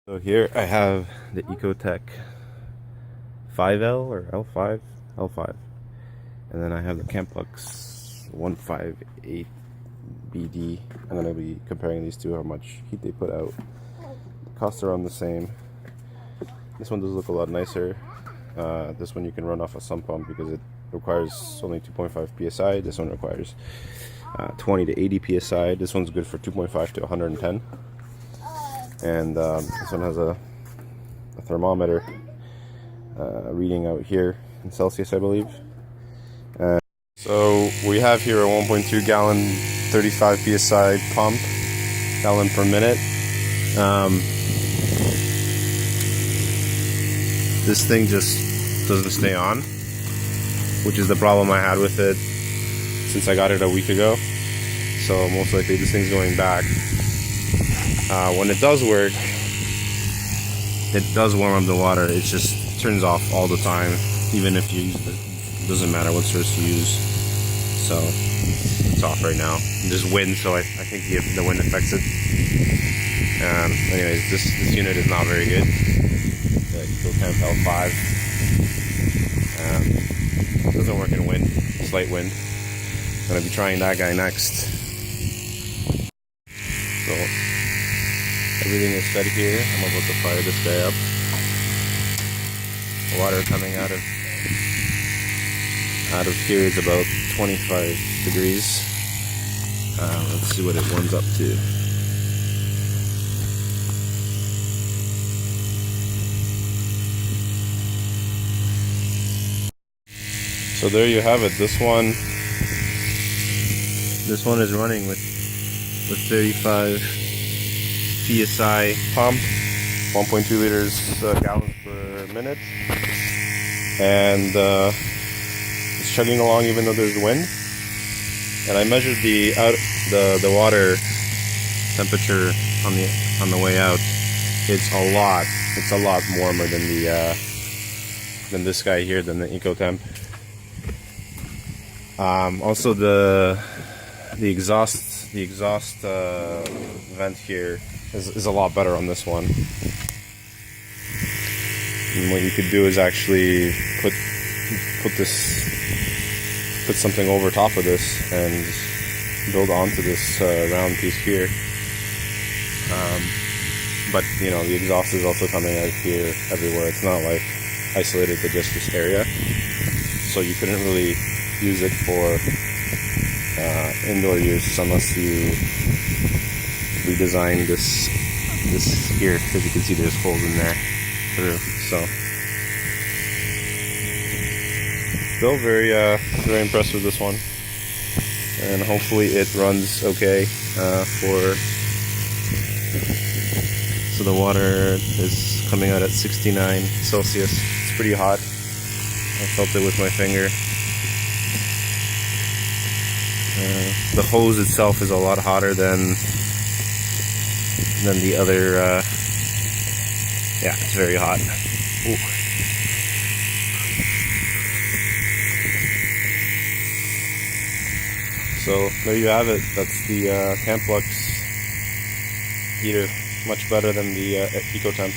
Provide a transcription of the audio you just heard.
So here I have the eccotemp 5L or L5, L5, and then I have the camplux 158 bd. I'm going to be comparing these two, how much heat they put out. The costs are around the same. This one does look a lot nicer. This one you can run off a sump pump because it requires only 2.5 psi. This one requires 20 to 80 psi. This one's good for 2.5 to 110. And this one has a thermometer reading out here in Celsius, I believe. So we have here a 1.2 gallon 35 psi pump, gallon per minute. This thing just doesn't stay on, which is the problem I had with it since I got it a week ago. So most likely this thing's going back. When it does work, it does warm up the water. It just turns off all the time, even if you use it. Doesn't matter what source you use. So it's off right now. There's wind, so I think the wind affects it. Anyways, this unit is not very good. The eccotemp L5 doesn't work in wind, slight wind. I'm gonna be trying that guy next. So everything is set here. I'm about to fire this guy up. The water coming out of here is about 25 degrees. Let's see what it warms up to. So there you have it. This one is running with 35 psi pump, 1.2 liters gallons per minute, and it's chugging along even though there's wind. And I measured the water temperature on the way out. It's a lot warmer than this guy here, than the eccotemp. Also the exhaust vent here is a lot better on this one. And what you could do is actually put something over top of this and build onto this round piece here. But you know, the exhaust is also coming out here everywhere. It's not like isolated to just this area, so you couldn't really use it for indoor use unless you redesign this here, because you can see there's holes in there through. So still very impressed with this one, and hopefully it runs okay. So the water is coming out at 69 Celsius. It's pretty hot. I felt it with my finger. The hose itself is a lot hotter than the other. Yeah, it's very hot. Ooh. So there you have it. That's the camplux heater. Much better than the eccotemp.